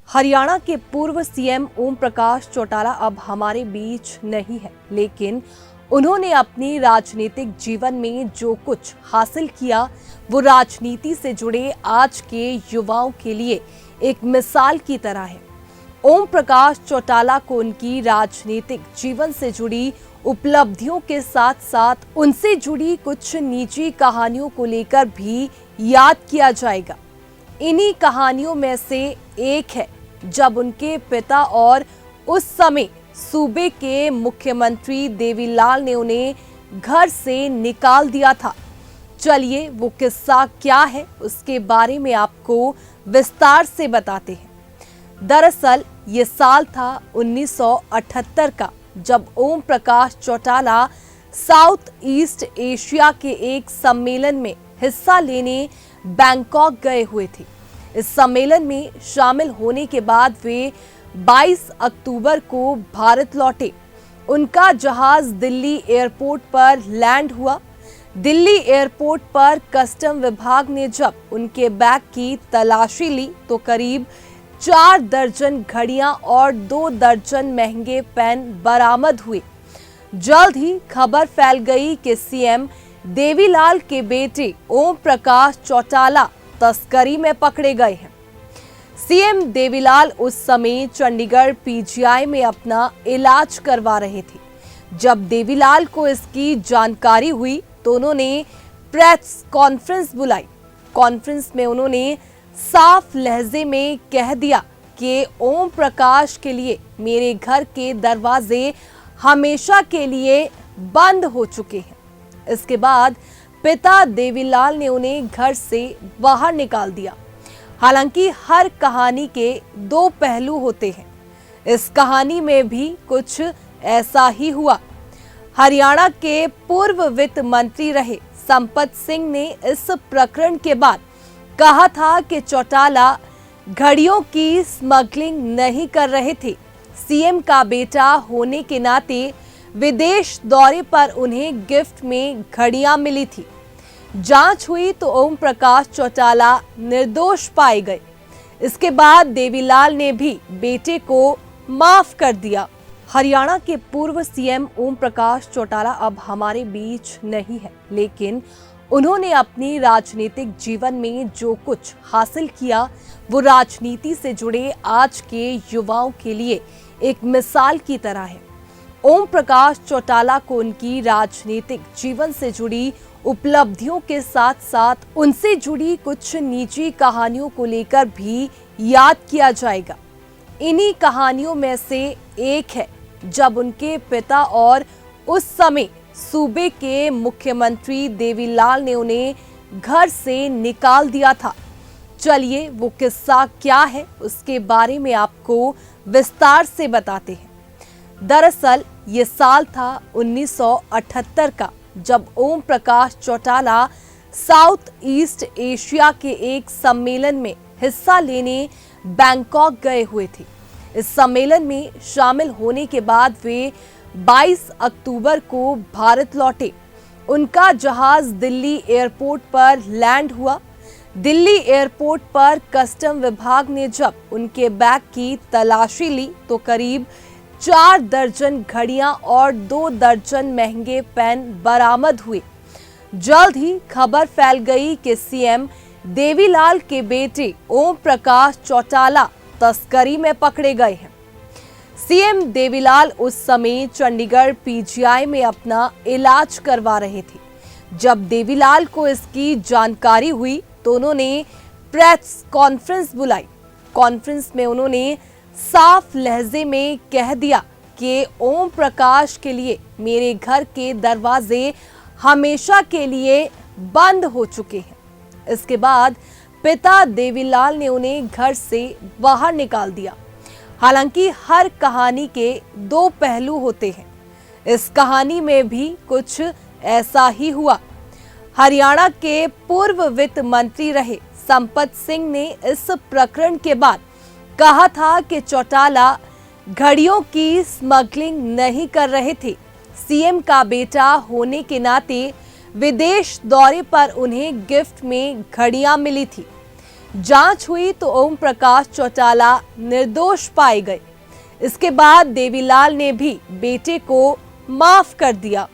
हरियाणा के पूर्व सीएम ओम प्रकाश चौटाला अब हमारे बीच नहीं है, लेकिन उन्होंने अपनी राजनीतिक जीवन में जो कुछ हासिल किया वो राजनीति से जुड़े आज के युवाओं के लिए एक मिसाल की तरह है। ओम प्रकाश चौटाला को उनकी राजनीतिक जीवन से जुड़ी उपलब्धियों के साथ साथ उनसे जुड़ी कुछ निजी कहानियों को लेकर भी याद किया जाएगा। इन्हीं कहानियों में से एक है जब उनके पिता और उस समय सूबे के मुख्यमंत्री देवीलाल ने उन्हें घर से निकाल दिया था। चलिए वो किस्सा क्या है उसके बारे में आपको विस्तार से बताते हैं। दरअसल ये साल था 1978 का, जब Om Prakash Chautala south east Asia के एक सम्मेलन में हिस्सा लेने बैंकॉक गए हुए थे। इस सम्मेलन में शामिल होने के बाद वे 22 अक्टूबर को भारत लौटे। उनका जहाज दिल्ली एयरपोर्ट पर लैंड हुआ। दिल्ली एयरपोर्ट पर कस्टम विभाग ने जब उनके बैग की तलाशी ली तो करीब 4 दर्जन घड़ियां और 2 दर्जन महंगे पेन बरामद हुए। जल्द ही खबर फैल गई कि सीएम देवीलाल के बेटे ओम प्रकाश चौटाला तस्करी में पकड़े गए हैं। सीएम देवीलाल उस समय चंडीगढ़ पीजीआई में अपना इलाज करवा रहे थे। जब देवीलाल को इसकी जानकारी हुई तो उन्होंने प्रेस कॉन्फ्रेंस बुलाई। कॉन्फ्रेंस में उन्होंने साफ लहजे में कह दिया कि ओम प्रकाश के लिए मेरे घर के दरवाजे हमेशा के लिए बंद हो चुके हैं। इसके बाद पिता देवीलाल ने उन्हें घर से बाहर निकाल दिया। हालांकि हर कहानी के 2 पहलू होते हैं। इस कहानी में भी कुछ ऐसा ही हुआ। हरियाणा के पूर्व वित्त मंत्री रहे संपत सिंह ने इस प्रकरण के बाद कहा था कि चौटाला घड़ियों की स्मगलिंग नहीं कर रहे थे। सीएम का बेटा होने के नाते विदेश दौरे पर उन्हें गिफ्ट में घड़ियां मिली थी। जांच हुई तो ओम प्रकाश चौटाला निर्दोष पाए गए। इसके बाद देवीलाल ने भी बेटे को माफ कर दिया। हरियाणा के पूर्व सीएम ओम प्रकाश चौटाला अब हमारे बीच नहीं है, लेकिन उन्होंने अपनी राजनीतिक जीवन में जो कुछ हासिल किया वो राजनीति से जुड़े आज के युवाओं के लिए एक मिसाल की तरह है। ओम प्रकाश चौटाला को उनकी राजनीतिक जीवन से जुड़ी उपलब्धियों के साथ साथ उनसे जुड़ी कुछ निजी कहानियों को लेकर भी याद किया जाएगा। इन्हीं कहानियों में से एक है जब उनके पिता और उस समय सूबे के मुख्यमंत्री देवीलाल ने उन्हें घर से निकाल दिया था। चलिए वो किस्सा क्या है उसके बारे में आपको विस्तार से बताते हैं। दरअसल ये साल था 1978 का, जब Om Prakash Chautala south east Asia के एक सम्मेलन में हिस्सा लेने बैंकॉक गए हुए थे। इस सम्मेलन में शामिल होने के बाद वे 22 अक्टूबर को भारत लौटे। उनका जहाज दिल्ली एयरपोर्ट पर लैंड हुआ। दिल्ली एयरपोर्ट पर कस्टम विभाग ने जब उनके बैग की तलाशी ली तो करीब 4 दर्जन घड़ियां और 2 दर्जन महंगे पेन बरामद हुए। जल्द ही खबर फैल गई कि सीएम देवीलाल के बेटे ओम प्रकाश चौटाला तस्करी में पकड़े गए हैं। सीएम देवीलाल उस समय चंडीगढ़ पीजीआई में अपना इलाज करवा रहे थे। जब देवीलाल को इसकी जानकारी हुई तो उन्होंने प्रेस कॉन्फ्रेंस बुलाई। कॉन्फ्रेंस में उन्होंने साफ लहजे में कह दिया कि ओम प्रकाश के लिए मेरे घर के दरवाजे हमेशा के लिए बंद हो चुके हैं। इसके बाद पिता देवीलाल ने उन्हें घर से बाहर निकाल दिया। हालांकि हर कहानी के 2 पहलू होते हैं। इस कहानी में भी कुछ ऐसा ही हुआ। हरियाणा के पूर्व वित्त मंत्री रहे संपत सिंह ने इस प्रकरण के बाद कहा था कि चौटाला घड़ियों की स्मगलिंग नहीं कर रहे थे। सीएम का बेटा होने के नाते विदेश दौरे पर उन्हें गिफ्ट में घड़ियां मिली थी। जांच हुई तो ओम प्रकाश चौटाला निर्दोष पाए गए। इसके बाद देवीलाल ने भी बेटे को माफ कर दिया।